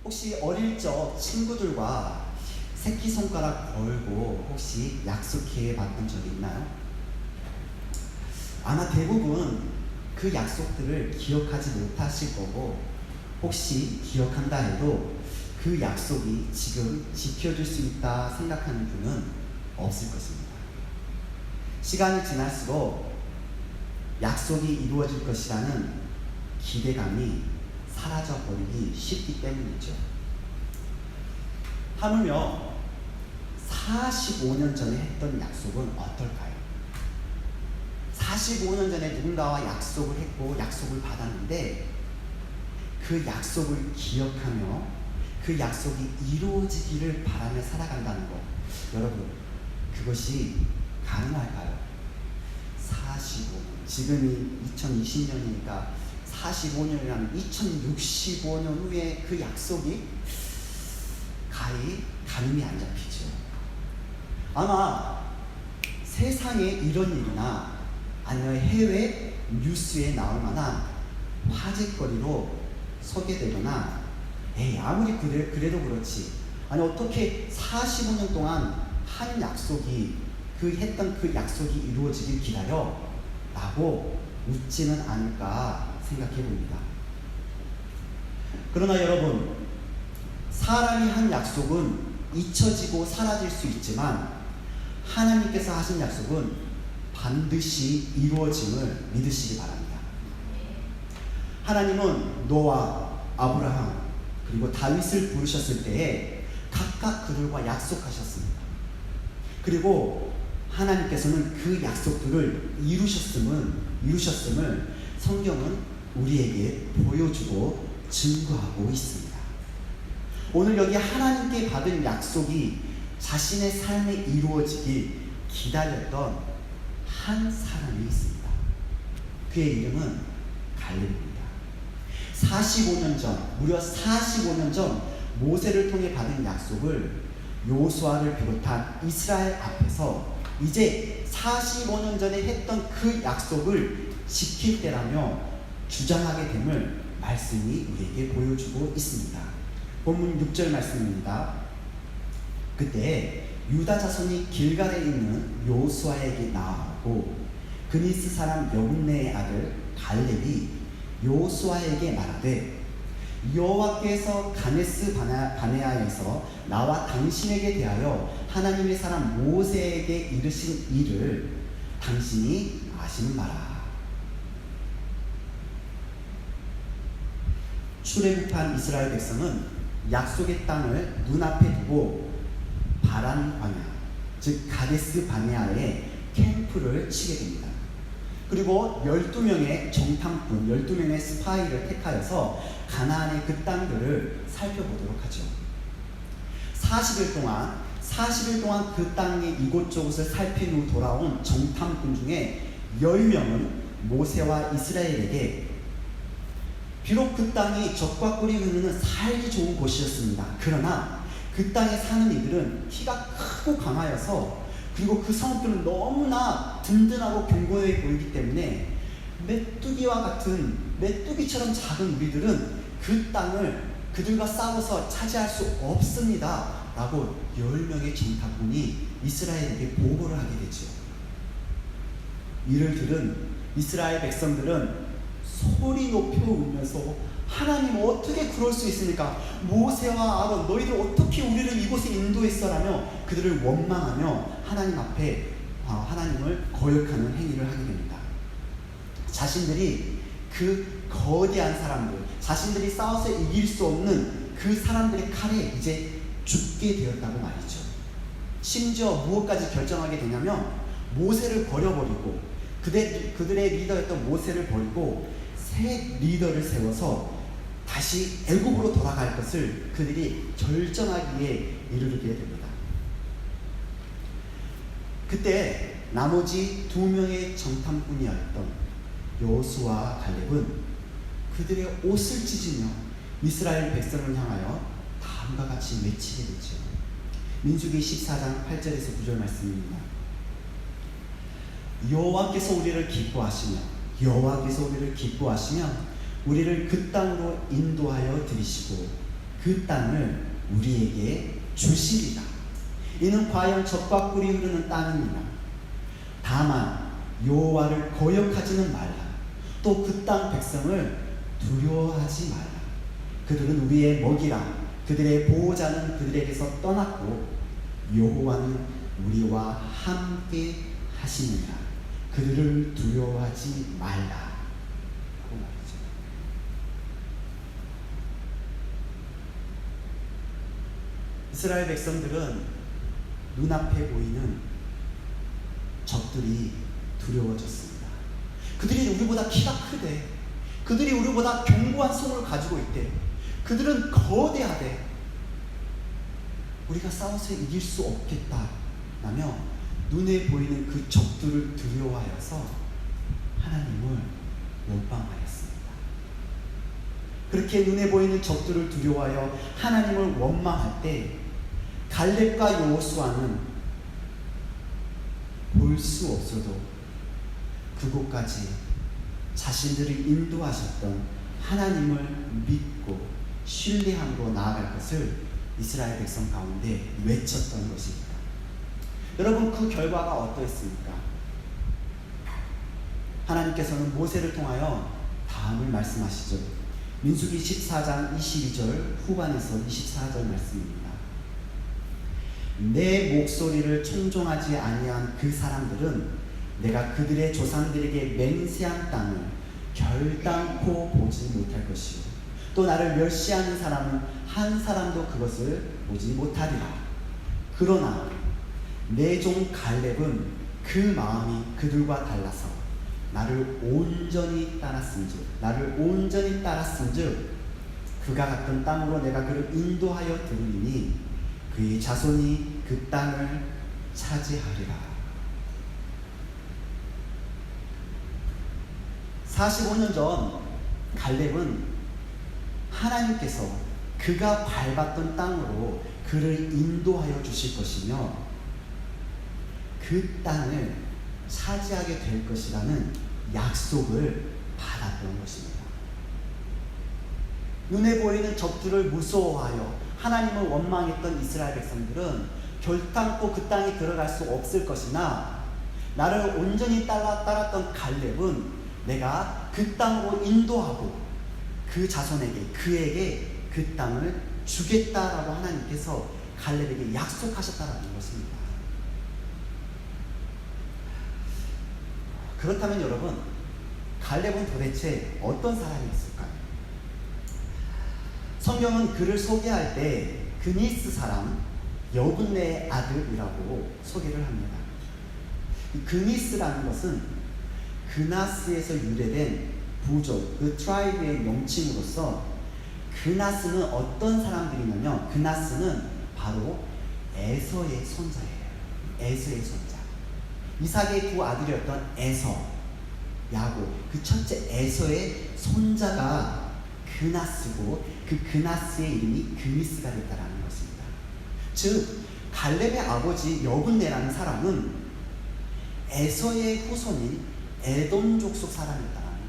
혹시 어릴 적 친구들과 새끼손가락 걸고 혹시 약속해 봤던 적이 있나요? 아마 대부분 그 약속들을 기억하지 못하실 거고, 혹시 기억한다 해도 그 약속이 지금 지켜질 수 있다 생각하는 분은 없을 것입니다. 시간이 지날수록 약속이 이루어질 것이라는 기대감이 사라져버리기 쉽기 때문이죠. 하물며 45년 전에 했던 약속은 어떨까요? 45년 전에 누군가와 약속을 했고 약속을 받았는데 그 약속을 기억하며 그 약속이 이루어지기를 바라며 살아간다는 것, 여러분, 그것이 가능할까요? 45년, 지금이 2020년이니까 45년이라는 2065년 후에 그 약속이 가늠이 안 잡히죠. 아마 세상에 이런 일이나 아니면 해외 뉴스에 나올 만한 화제거리로 소개되거나, 아무리 그래도 그렇지, 아니 어떻게 45년 동안 한 약속이 했던 그 약속이 이루어지길 기다려? 라고 웃지는 않을까 생각해 봅니다. 그러나 여러분, 사람이 한 약속은 잊혀지고 사라질 수 있지만 하나님께서 하신 약속은 반드시 이루어짐을 믿으시기 바랍니다. 하나님은 노아, 아브라함, 그리고 다윗을 부르셨을 때에 각각 그들과 약속하셨습니다. 그리고 하나님께서는 그 약속들을 이루셨음을 성경은 우리에게 보여주고 증거하고 있습니다. 오늘 여기 하나님께 받은 약속이 자신의 삶에 이루어지길 기다렸던 한 사람이 있습니다. 그의 이름은 갈렙입니다. 45년 전, 무려 45년 전 모세를 통해 받은 약속을 여호수아를 비롯한 이스라엘 앞에서 이제 45년 전에 했던 그 약속을 지킬 때라며 주장하게 됨을 말씀이 우리에게 보여주고 있습니다. 본문 6절 말씀입니다. 그때 유다 자손이 길갈에 있는 여호수아에게 나아가고 그니스 사람 여분네의 아들 갈렙이 여호수아에게 말하되, 여호와께서 가데스 바네아에서 나와 당신에게 대하여 하나님의 사람 모세에게 이르신 일을 당신이 아시는 바라. 출애굽한 이스라엘 백성은 약속의 땅을 눈앞에 두고 바란 광야, 즉 가데스 바네아에 캠프를 치게 됩니다. 그리고 12명의 정탐꾼, 12명의 스파이를 택하여서 가나안의 그 땅들을 살펴보도록 하죠. 40일 동안 그 땅의 이곳저곳을 살핀 후 돌아온 정탐꾼 중에 10명은 모세와 이스라엘에게, 비록 그 땅이 젖과 꿀이 흐르는 살기 좋은 곳이었습니다. 그러나 그 땅에 사는 이들은 키가 크고 강하여서, 그리고 그 성읍들은 너무나 든든하고 견고해 보이기 때문에 메뚜기처럼 작은 우리들은 그 땅을 그들과 싸워서 차지할 수 없습니다 라고 10명의 정탐꾼이 이스라엘에게 보고를 하게 되죠. 이를 들은 이스라엘 백성들은 소리 높여 울면서, 하나님 어떻게 그럴 수 있습니까? 모세와 아론, 너희들 어떻게 우리를 이곳에 인도했어라며 그들을 원망하며 하나님 앞에 하나님을 거역하는 행위를 하게 됩니다. 자신들이 그 거대한 사람들, 자신들이 싸워서 이길 수 없는 그 사람들의 칼에 이제 죽게 되었다고 말이죠. 심지어 무엇까지 결정하게 되냐면 모세를 버려버리고 그들의 리더였던 모세를 버리고 새 리더를 세워서 다시 애굽으로 돌아갈 것을 그들이 결정하기에 이르게 됩니다. 그때 나머지 2명의 정탐꾼이었던 여호수아와 갈렙은 그들의 옷을 찢으며 이스라엘 백성을 향하여 다음과 같이 외치게 되죠. 민수기 14장 8절에서 9절 말씀입니다. 여호와께서 우리를 기뻐하시며 우리를 그 땅으로 인도하여 들이시고 그 땅을 우리에게 주시리라. 이는 과연 젖과 꿀이 흐르는 땅이니라. 다만 여호와를 거역하지는 말라. 또 그 땅 백성을 두려워하지 말라. 그들은 우리의 먹이라. 그들의 보호자는 그들에게서 떠났고 여호와는 우리와 함께 하시느니라. 그들을 두려워하지 말라. 이스라엘 백성들은 눈앞에 보이는 적들이 두려워졌습니다. 그들이 우리보다 키가 크대. 그들이 우리보다 견고한 손을 가지고 있대. 그들은 거대하대. 우리가 싸워서 이길 수 없겠다 라며 눈에 보이는 그 적들을 두려워하여서 하나님을 원망하였습니다. 그렇게 눈에 보이는 적들을 두려워하여 하나님을 원망할 때 갈렙과 여호수아는 볼 수 없어도 그곳까지 자신들을 인도하셨던 하나님을 믿고 신뢰함으로 나아갈 것을 이스라엘 백성 가운데 외쳤던 것입니다. 여러분, 그 결과가 어떠했습니까? 하나님께서는 모세를 통하여 다음을 말씀하시죠. 민수기 14장 22절 후반에서 24절 말씀입니다. 내 목소리를 청종하지 아니한 그 사람들은 내가 그들의 조상들에게 맹세한 땅을 결단코 보지 못할 것이요 또 나를 멸시하는 사람은 한 사람도 그것을 보지 못하리라. 그러나 내 종 갈렙은 그 마음이 그들과 달라서 나를 온전히 따랐은즉 그가 갔던 땅으로 내가 그를 인도하여 들으리니 그의 자손이 그 땅을 차지하리라. 45년 전 갈렙은 하나님께서 그가 밟았던 땅으로 그를 인도하여 주실 것이며 그 땅을 차지하게 될 것이라는 약속을 받았던 것입니다. 눈에 보이는 적들을 무서워하여 하나님을 원망했던 이스라엘 백성들은 결단코 그 땅에 들어갈 수 없을 것이나 나를 온전히 따랐던 갈렙은 내가 그 땅으로 인도하고 그 자손에게 그에게 그 땅을 주겠다라고 하나님께서 갈렙에게 약속하셨다라는 것입니다. 그렇다면 여러분, 갈렙은 도대체 어떤 사람이었을까요? 성경은 그를 소개할 때 그니스 사람 여분네의 아들이라고 소개를 합니다. 그니스라는 것은 그나스에서 유래된 부족, 그 트라이브의 명칭으로서 그나스는 어떤 사람들이냐면 그나스는 바로 에서의 손자예요. 에서의 손자. 이삭의 두 아들이었던 에서, 야곱, 그 첫째 에서의 손자가 그나스고 그 그나스의 이름이 그니스가 됐다라는 것입니다. 즉 갈렙의 아버지 여분네라는 사람은 에서의 후손인 에돔 족속 사람이었다는 거예요.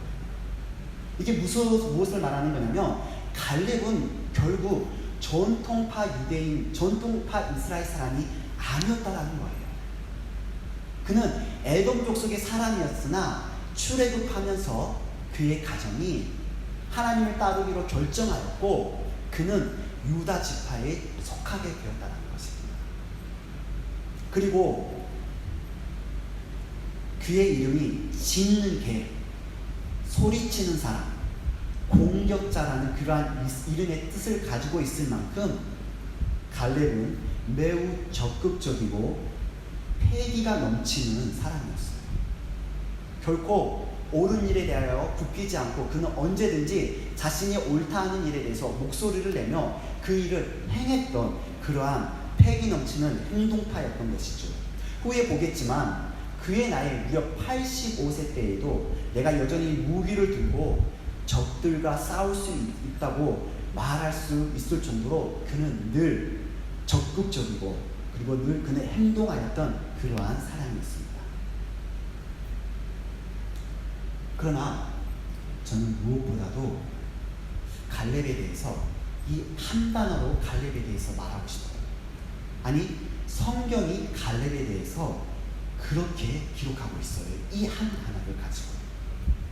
이게 무엇을 말하는 거냐면 갈렙은 결국 전통파 유대인, 전통파 이스라엘 사람이 아니었다라는 거예요. 그는 에돔 족속의 사람이었으나 출애굽하면서 그의 가정이 하나님을 따르기로 결정하였고 그는 유다 지파에 속하게 되었다는 것입니다. 그리고 그의 이름이 짖는 개, 소리치는 사람, 공격자라는 그러한 이름의 뜻을 가지고 있을 만큼 갈렙은 매우 적극적이고 패기가 넘치는 사람이었어요. 결코 옳은 일에 대하여 굽히지 않고 그는 언제든지 자신이 옳다 하는 일에 대해서 목소리를 내며 그 일을 행했던 그러한 패기 넘치는 행동파였던 것이죠. 후에 보겠지만 그의 나이 무려 85세 때에도 내가 여전히 무기를 들고 적들과 싸울 수 있다고 말할 수 있을 정도로 그는 늘 적극적이고 그리고 늘 그는 행동하였던 그러한 사람이었습니다. 그러나 저는 무엇보다도 갈렙에 대해서 이 한 단어로 갈렙에 대해서 말하고 싶어요. 아니, 성경이 갈렙에 대해서 그렇게 기록하고 있어요. 이 한 단어를 가지고.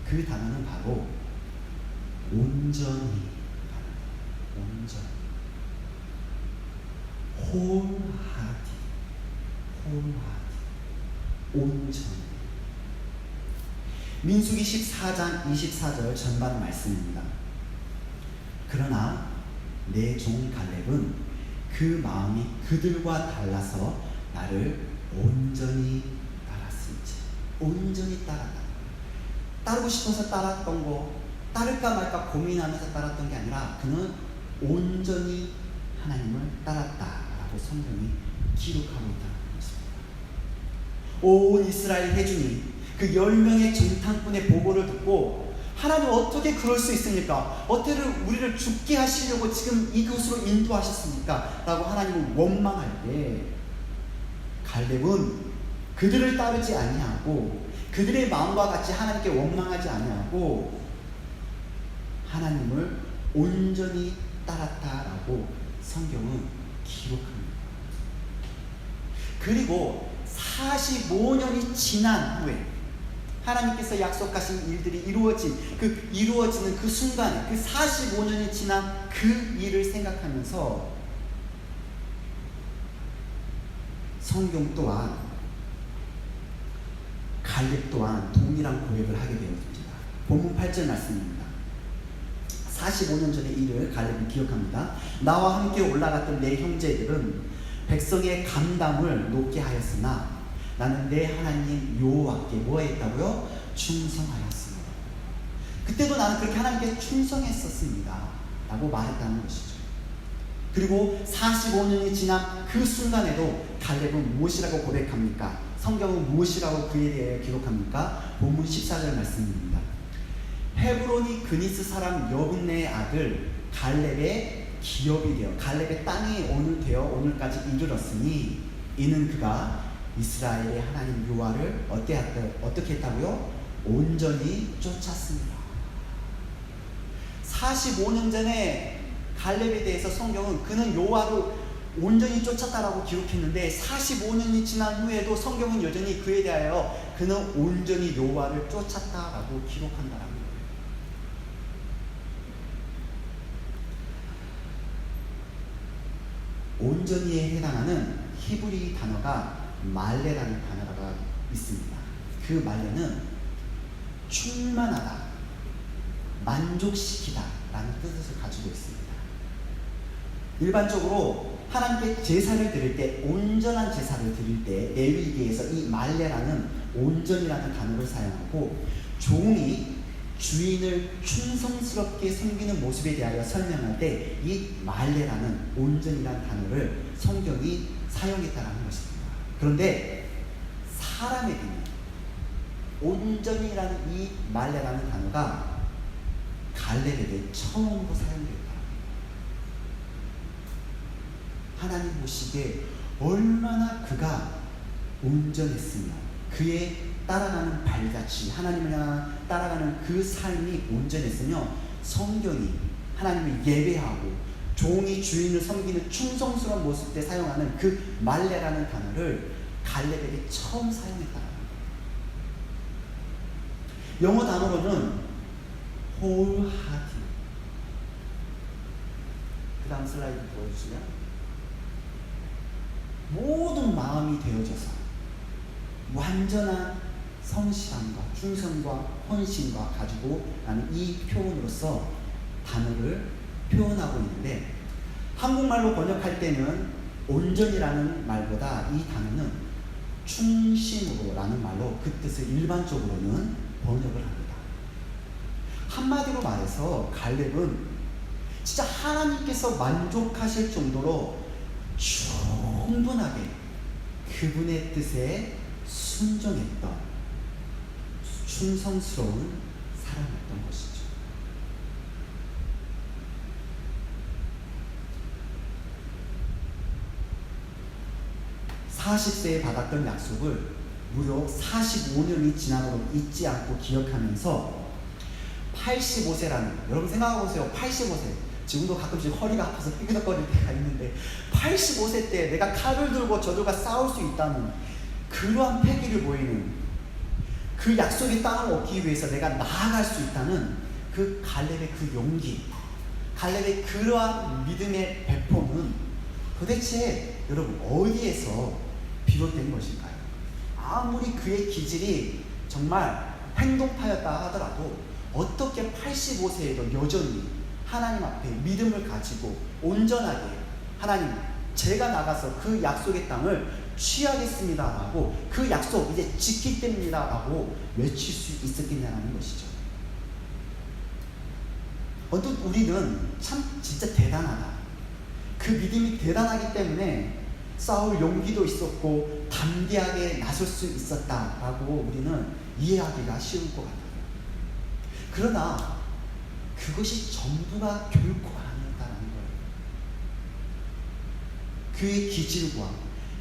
그 단어는 바로 온전히, 온전히, wholehearted, 온전히. 민수기 14장 24절 전반 말씀입니다. 그러나 내 종 갈렙은 그 마음이 그들과 달라서 나를 온전히 따랐을지. 온전히 따랐다. 따르고 싶어서 따랐던 거, 따를까 말까 고민하면서 따랐던 게 아니라 그는 온전히 하나님을 따랐다라고 성경이 기록하고 있다는 것입니다. 온 이스라엘 회중이 그 10명의 정탐꾼의 보고를 듣고 하나님 어떻게 그럴 수 있습니까? 어떻게 우리를 죽게 하시려고 지금 이곳으로 인도하셨습니까? 라고 하나님을 원망할 때 갈렙은 그들을 따르지 아니하고 그들의 마음과 같이 하나님께 원망하지 아니하고 하나님을 온전히 따랐다라고 성경은 기록합니다. 그리고 45년이 지난 후에 하나님께서 약속하신 일들이 이루어지는 그 순간에, 그 45년이 지난 그 일을 생각하면서 성경 또한 갈렙 또한 동일한 고백을 하게 되었습니다. 본문 8절 말씀입니다. 45년 전의 일을 갈렙이 기억합니다. 나와 함께 올라갔던 내 형제들은 백성의 감담을 높게 하였으나 나는 내 하나님 여호와께 뭐 했다고요? 충성하였습니다. 그때도 나는 그렇게 하나님께 충성했었습니다 라고 말했다는 것이죠. 그리고 45년이 지난 그 순간에도 갈렙은 무엇이라고 고백합니까? 성경은 무엇이라고 그에 대해 기록합니까? 본문 14절 말씀입니다. 헤브론이 그니스 사람 여분네의 아들 갈렙의 기업이 되어 갈렙의 땅이 오늘 되어 오늘까지 이르렀으니 이는 그가 이스라엘의 하나님 여호와를 어떻게 했다고요? 온전히 쫓았습니다. 45년 전에 갈렙에 대해서 성경은 그는 여호와를 온전히 쫓았다라고 기록했는데 45년이 지난 후에도 성경은 여전히 그에 대하여 그는 온전히 여호와를 쫓았다라고 기록한다는 거예요. 온전히에 해당하는 히브리 단어가 말레라는 단어가 있습니다. 그 말레는 충만하다, 만족시키다 라는 뜻을 가지고 있습니다. 일반적으로 하나님께 제사를 드릴 때, 온전한 제사를 드릴 때 레위기에서 이 말레라는 온전이라는 단어를 사용하고 종이 주인을 충성스럽게 섬기는 모습에 대하여 설명할 때 이 말레라는 온전이라는 단어를 성경이 사용했다는 것입니다. 그런데 사람에게는 온전이라는 이 말레라는 단어가 갈렙에게 처음으로 사용되었다. 하나님 보시기에 얼마나 그가 온전했으며 그의 따라가는 발자취, 하나님을 향한 따라가는 그 삶이 온전했으며 성경이 하나님을 예배하고 종이 주인을 섬기는 충성스러운 모습 때 사용하는 그 말레라는 단어를 갈렙에게 처음 사용했다는 거예요. 영어 단어로는 wholehearted. 그 다음 슬라이드 보여주시면 모든 마음이 되어져서 완전한 성실함과 충성과 헌신과 가지고 나는 이 표현으로서 단어를 표현하고 있는데 한국말로 번역할 때는 온전이라는 말보다 이 단어는 충심으로 라는 말로 그 뜻을 일반적으로는 번역을 합니다. 한마디로 말해서 갈렙은 진짜 하나님께서 만족하실 정도로 충분하게 그분의 뜻에 순종했던 충성스러운 사람이었던 것이죠. 40세에 받았던 약속을 무려 45년이 지나도록 잊지 않고 기억하면서 85세라는, 여러분 생각해보세요. 85세. 지금도 가끔씩 허리가 아파서 삐그덕거릴 때가 있는데 85세 때 내가 칼을 들고 저들과 싸울 수 있다는 그러한 패기를 보이는 그 약속의 땅을 얻기 위해서 내가 나아갈 수 있다는 그 갈렙의 그 용기, 갈렙의 그러한 믿음의 배포는 도대체 여러분 어디에서 비롯된 것일까요? 아무리 그의 기질이 정말 행동파였다 하더라도 어떻게 85세에도 여전히 하나님 앞에 믿음을 가지고 온전하게 하나님 제가 나가서 그 약속의 땅을 취하겠습니다 라고 그 약속 이제 지키겠습니다 라고 외칠 수 있었겠냐는 것이죠. 언뜻 우리는 참 진짜 대단하다, 그 믿음이 대단하기 때문에 싸울 용기도 있었고 담대하게 나설 수 있었다라고 우리는 이해하기가 쉬울 것 같아요. 그러나 그것이 전부가 결코 아니었다는 거예요. 그의 기질과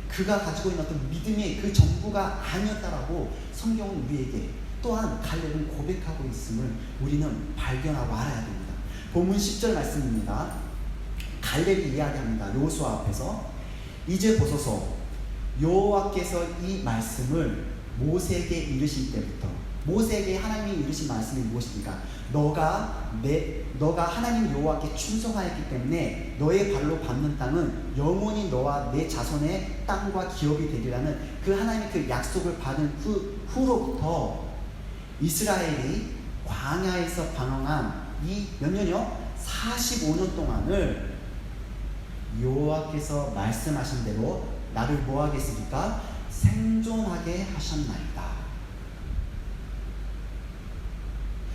그가 가지고 있는 어떤 믿음의 그 전부가 아니었다라고 성경은 우리에게 또한 갈렙은 고백하고 있음을 우리는 발견하고 알아야 됩니다. 본문 10절 말씀입니다. 갈렙이 이야기합니다. 여호수아 앞에서 이제 보소서 여호와께서 이 말씀을 모세에게 이르실 때부터, 모세에게 하나님이 이르신 말씀이 무엇입니까? 너가 하나님 여호와께 충성하였기 때문에 너의 발로 밟는 땅은 영원히 너와 내 자손의 땅과 기업이 되리라는 그 하나님의 그 약속을 받은 후로부터 이스라엘이 광야에서 방황한 이 몇 년이요? 45년 동안을 여호와께서 말씀하신 대로 나를 뭐 하겠습니까? 생존하게 하셨나이다.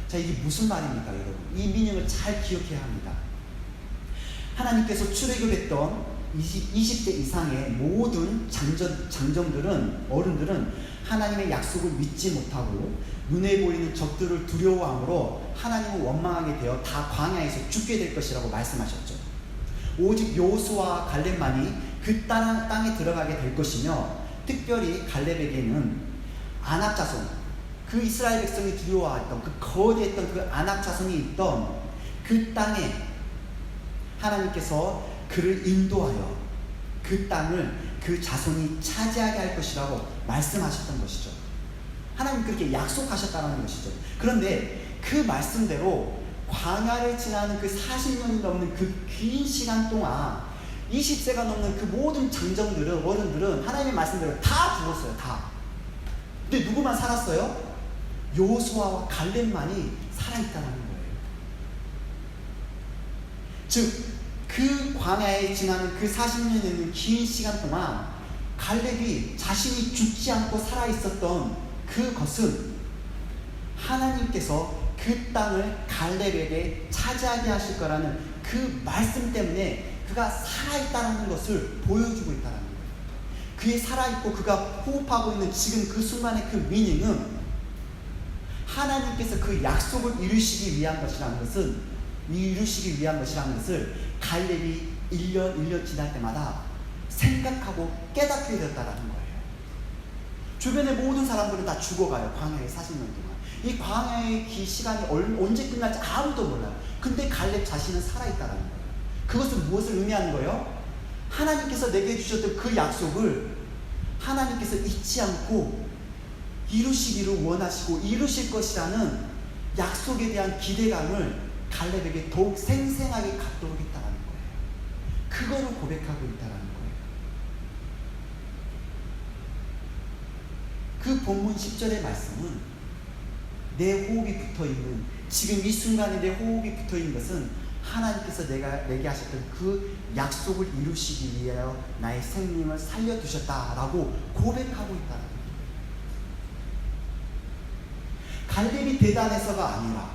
자, 이게 무슨 말입니까, 여러분? 이 미닝을 잘 기억해야 합니다. 하나님께서 출애굽했던 20대 이상의 모든 장정들은, 어른들은 하나님의 약속을 믿지 못하고 눈에 보이는 적들을 두려워함으로 하나님을 원망하게 되어 다 광야에서 죽게 될 것이라고 말씀하셨죠. 오직 여호수아와 갈렙만이 그 땅에 들어가게 될 것이며, 특별히 갈렙에게는 아낙 자손, 그 이스라엘 백성이 두려워했던 그 거대했던 그 아낙 자손이 있던 그 땅에 하나님께서 그를 인도하여 그 땅을 그 자손이 차지하게 할 것이라고 말씀하셨던 것이죠. 하나님 그렇게 약속하셨다는 것이죠. 그런데 그 말씀대로 광야를 지나는 그 40년이 넘는 그 긴 시간 동안 20세가 넘는 그 모든 장정들은, 어른들은 하나님의 말씀대로 다 죽었어요. 다. 근데 누구만 살았어요? 여호수아와 갈렙만이 살아있다는 거예요. 즉, 그 광야에 지나는 그 40년이라는 긴 시간 동안 갈렙이 자신이 죽지 않고 살아있었던 그것은 하나님께서 그 땅을 갈렙에게 차지하게 하실 거라는 그 말씀 때문에 그가 살아있다는 것을 보여주고 있다는 거예요. 그의 살아있고 그가 호흡하고 있는 지금 그 순간의 그 미닝은 하나님께서 그 약속을 이루시기 위한 것이라는 것을 갈렙이 1년 지날 때마다 생각하고 깨닫게 되었다는 거예요. 주변의 모든 사람들은 다 죽어가요. 광야에 40년 동안. 이 광야의 시간이 언제 끝날지 아무도 몰라요. 근데 갈렙 자신은 살아있다는 거예요. 그것은 무엇을 의미하는 거예요? 하나님께서 내게 주셨던 그 약속을 하나님께서 잊지 않고 이루시기를 원하시고 이루실 것이라는 약속에 대한 기대감을 갈렙에게 더욱 생생하게 갖도록 했다는 거예요. 그거를 고백하고 있다는 거예요. 그 본문 10절의 말씀은 내 호흡이 붙어있는, 지금 이 순간에 내 호흡이 붙어있는 것은 하나님께서 내게 하셨던 그 약속을 이루시기 위하여 나의 생명을 살려두셨다라고 고백하고 있다는 거예요. 갈렙이 대단해서가 아니라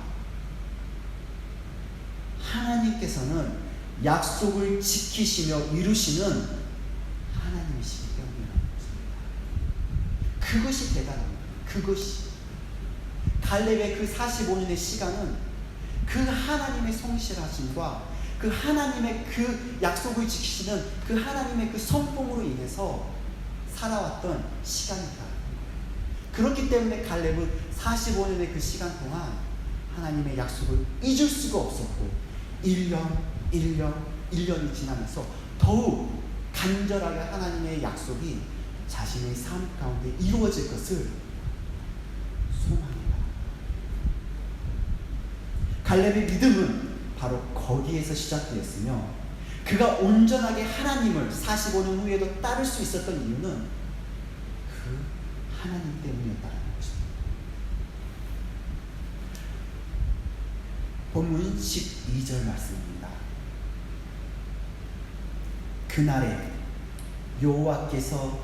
하나님께서는 약속을 지키시며 이루시는 하나님이시기 때문이라는 것입니다. 그것이 대단합니다. 그것이 갈렙의 그 45년의 시간은 그 하나님의 성실하심과 그 하나님의 그 약속을 지키시는 그 하나님의 그 성품으로 인해서 살아왔던 시간이다. 그렇기 때문에 갈렙은 45년의 그 시간 동안 하나님의 약속을 잊을 수가 없었고 1년, 1년이 지나면서 더욱 간절하게 하나님의 약속이 자신의 삶 가운데 이루어질 것을 소망합니다. 갈렙의 믿음은 바로 거기에서 시작되었으며, 그가 온전하게 하나님을 45년 후에도 따를 수 있었던 이유는 그 하나님 때문이었다는 것입니다. 본문 12절 말씀입니다. 그날에 여호와께서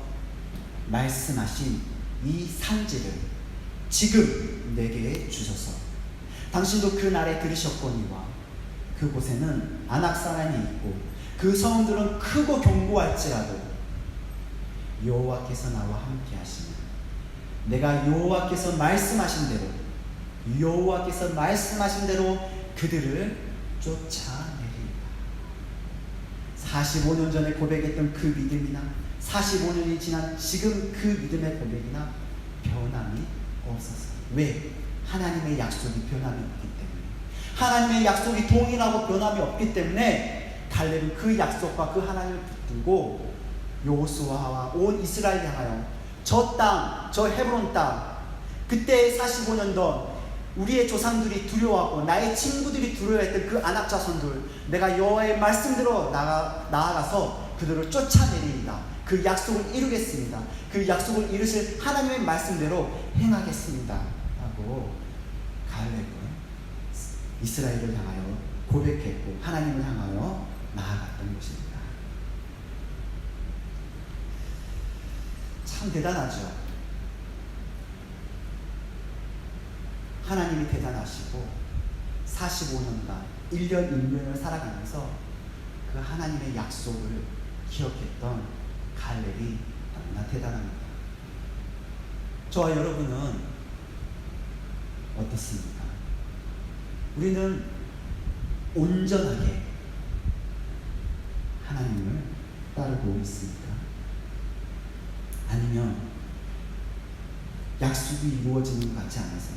말씀하신 이 산지를 지금 내게 주소서. 당신도 그 날에 들으셨거니와 그곳에는 아낙 사람이 있고 그 성들은 크고 견고할지라도 여호와께서 나와 함께 하시면 내가 여호와께서 말씀하신 대로 그들을 쫓아내리리라. 45년 전에 고백했던 그 믿음이나 45년이 지난 지금 그 믿음의 고백이나 변함이 없었어요. 왜? 하나님의 약속이 변함이 없기 때문에. 하나님의 약속이 동일하고 변함이 없기 때문에 갈렙은 그 약속과 그 하나님을 붙들고 여호수아와 온 이스라엘 향하여 저 땅, 저 헤브론 땅, 그때 45년 전 우리의 조상들이 두려워하고 나의 친구들이 두려워했던 그 아낙 자손들, 내가 여호와의 말씀대로 나아가서 그들을 쫓아내리리다. 그 약속을 이루겠습니다. 그 약속을 이루실 하나님의 말씀대로 행하겠습니다 하고 갈렙은 이스라엘을 향하여 고백했고 하나님을 향하여 나아갔던 것입니다. 참 대단하죠. 하나님이 대단하시고 45년간 1년 1년을 살아가면서 그 하나님의 약속을 기억했던 갈렙이 너무나 대단합니다. 저와 여러분은 어떻습니까? 우리는 온전하게 하나님을 따르고 있습니까? 아니면 약속이 이루어지는 것 같지 않아서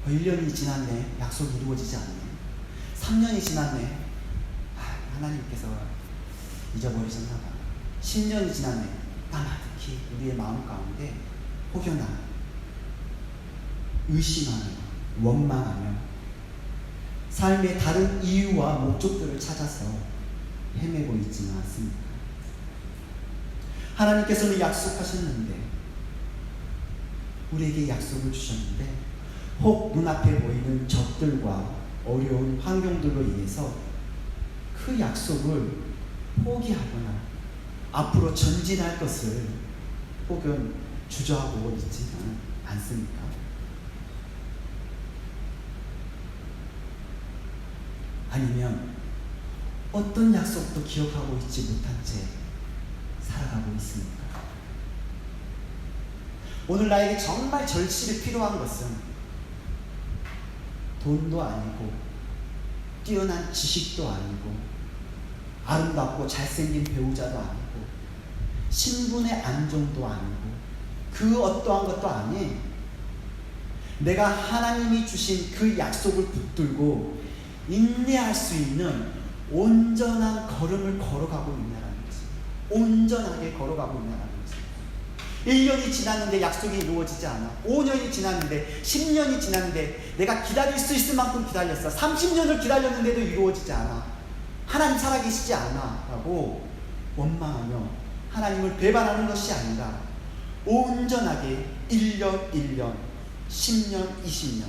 1년이 지났네, 약속이 이루어지지 않네, 3년이 지났네, 하나님께서 잊어버리셨나 봐, 10년이 지났네, 까마득히 우리의 마음 가운데 혹여나 의심하며 원망하며 삶의 다른 이유와 목적들을 찾아서 헤매고 있지는 않습니다. 하나님께서는 약속하셨는데, 우리에게 약속을 주셨는데 혹 눈앞에 보이는 적들과 어려운 환경들로 인해서 그 약속을 포기하거나 앞으로 전진할 것을 혹은 주저하고 있지는 않습니까? 아니면 어떤 약속도 기억하고 있지 못한 채 살아가고 있습니까? 오늘 나에게 정말 절실히 필요한 것은 돈도 아니고 뛰어난 지식도 아니고 아름답고 잘생긴 배우자도 아니고 신분의 안정도 아니고 그 어떠한 것도 아닌 내가 하나님이 주신 그 약속을 붙들고 인내할 수 있는 온전한 걸음을 걸어가고 있냐라는 것입니다. 온전하게 걸어가고 있냐라는 것입니다. 1년이 지났는데 약속이 이루어지지 않아. 5년이 지났는데 10년이 지났는데 내가 기다릴 수 있을 만큼 기다렸어. 30년을 기다렸는데도 이루어지지 않아. 하나님 살아계시지 않아 라고 원망하며 하나님을 배반하는 것이 아니라 온전하게 1년 1년 10년 20년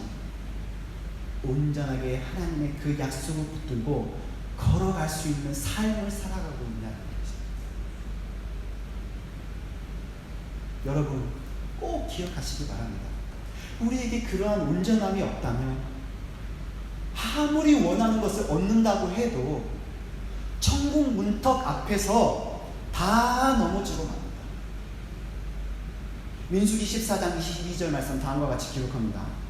온전하게 하나님의 그 약속을 붙들고 걸어갈 수 있는 삶을 살아가고 있냐는 것입니다. 여러분 꼭 기억하시기 바랍니다. 우리에게 그러한 온전함이 없다면 아무리 원하는 것을 얻는다고 해도 천국 문턱 앞에서 다 넘어지고 맙니다. 민수기 14장 22절 말씀 다음과 같이 기록합니다.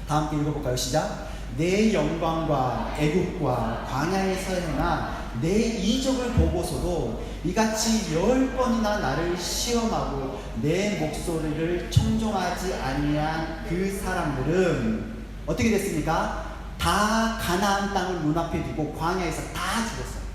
다 함께 읽어볼까요? 시작. 내 영광과 애국과 광야에서 행한 내 이적을 보고서도 이같이 10번이나 나를 시험하고 내 목소리를 청종하지 아니한 그 사람들은 어떻게 됐습니까? 다 가나안 땅을 눈앞에 두고 광야에서 다 죽었어요.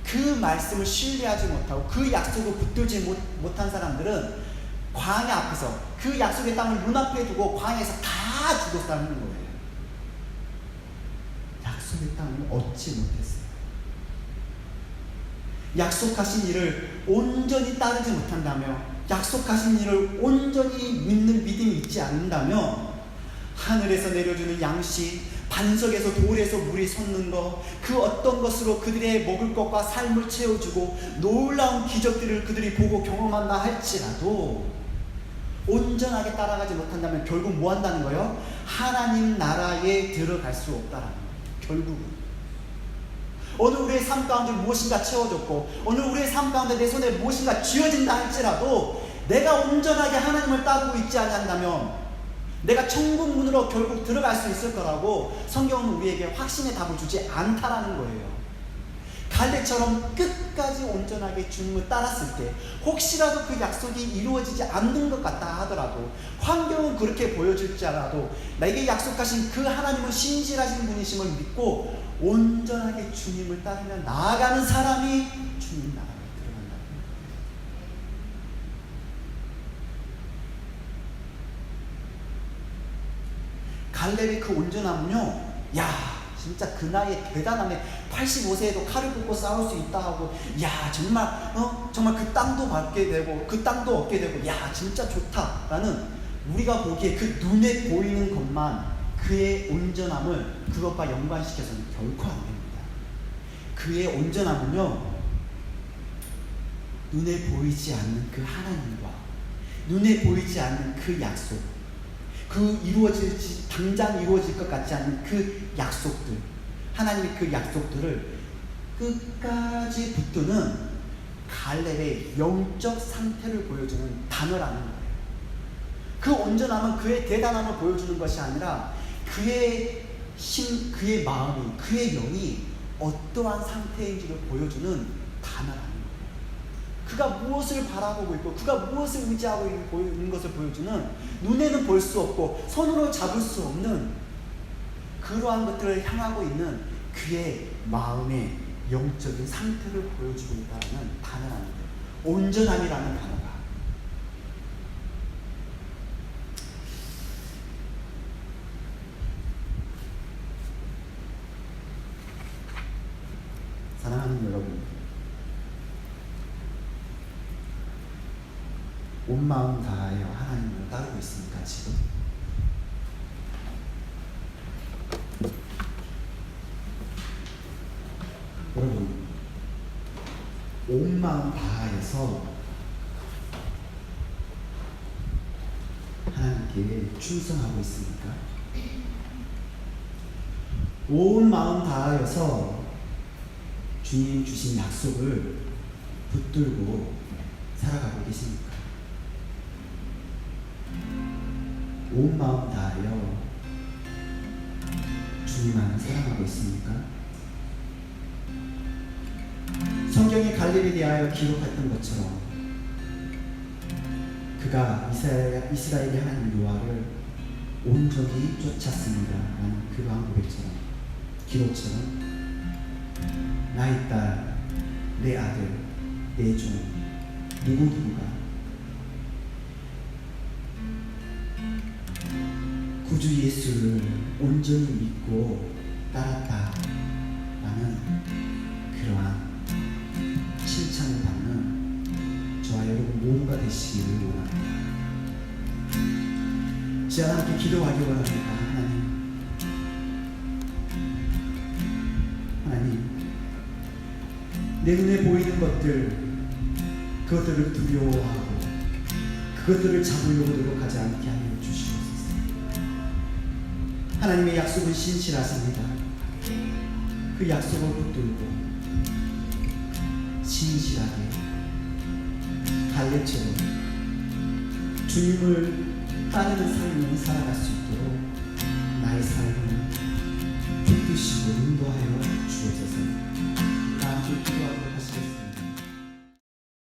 그 말씀을 신뢰하지 못하고 그 약속을 붙들지 못한 사람들은 광야 앞에서 그 약속의 땅을 눈앞에 두고 광야에서 다 죽었다는 거예요. 약속의 땅을 얻지 못했어요. 약속하신 일을 온전히 따르지 못한다며, 약속하신 일을 온전히 믿는 믿음이 있지 않는다며, 하늘에서 내려주는 양식, 반석에서 돌에서 물이 솟는 것, 그 어떤 것으로 그들의 먹을 것과 삶을 채워주고 놀라운 기적들을 그들이 보고 경험한다 할지라도 온전하게 따라가지 못한다면 결국 뭐 한다는 거예요? 하나님 나라에 들어갈 수 없다라는 거예요. 결국은 오늘 우리의 삶 가운데 무엇인가 채워졌고, 오늘 우리의 삶 가운데 내 손에 무엇인가 쥐어진다 할지라도 내가 온전하게 하나님을 따르고 있지 않는다면 내가 천국 문으로 결국 들어갈 수 있을 거라고 성경은 우리에게 확신의 답을 주지 않다라는 거예요. 갈렙처럼 끝까지 온전하게 주님을 따랐을 때 혹시라도 그 약속이 이루어지지 않는 것 같다 하더라도, 환경은 그렇게 보여줄지 않아도 나에게 약속하신 그 하나님은 신실하신 분이심을 믿고 온전하게 주님을 따르며 나아가는 사람이 주님 나라에 들어간다. 갈렙의 그 온전함은요, 야 진짜 그 나이에 대단하네. 85세에도 칼을 꽂고 싸울 수 있다 하고, 야 정말 그 땅도 받게 되고 그 땅도 얻게 되고, 야 진짜 좋다라는, 우리가 보기에 그 눈에 보이는 것만 그의 온전함을 그것과 연관시켜서는 결코 안 됩니다. 그의 온전함은요, 눈에 보이지 않는 그 하나님과 눈에 보이지 않는 그 약속, 그 당장 이루어질 것 같지 않은 그 약속들, 하나님의 그 약속들을 끝까지 붙드는 갈렙의 영적 상태를 보여주는 단어라는 거예요. 그 온전함은 그의 대단함을 보여주는 것이 아니라 그의 힘, 그의 마음이, 그의 영이 어떠한 상태인지를 보여주는 단어라는 거예요. 그가 무엇을 바라보고 있고 그가 무엇을 의지하고 있는 것을 보여주는, 눈에는 볼 수 없고 손으로 잡을 수 없는 그러한 것들을 향하고 있는 그의 마음의 영적인 상태를 보여주고 있다는 단어라는 거예요. 온전함이라는 단어가. 사랑하는 여러분, 온 마음 다하여 하나님을 따르고 있습니까 지금? 여러분, 온 마음 다하여서 하나님께 충성하고 있습니까? 온 마음 다하여서 주님 주신 약속을 붙들고 살아가고 계십니까? 온 마음 다하여 주님만을 사랑하고 있습니까? 성경에 갈렙에 대하여 기록했던 것처럼 그가 이스라엘의 하나님 여호와를 온전히 쫓았습니다 라는 그러한 고백처럼, 기록처럼 나의 딸, 내 아들, 내 종, 누구누구가 구주 예수를 온전히 믿고 따랐다 라는 그러한 칭찬을 받는 저와 여러분 모두가 되시기를 원합니다. 지하 함께 기도하기 원합니다. 하나님, 내 눈에 보이는 것들, 그것들을 두려워하고 그것들을 잡으려고 노력하지 않게 하여 주시옵소서. 하나님의 약속은 신실하십니다. 그 약속을 붙들고 신실하게 갈렙처럼 주님을 따르는 삶을 살아갈 수 있도록 나의 삶을 붙드시고 인도하여 주옵소서. 다 함께 기도하도록 하시겠습니다.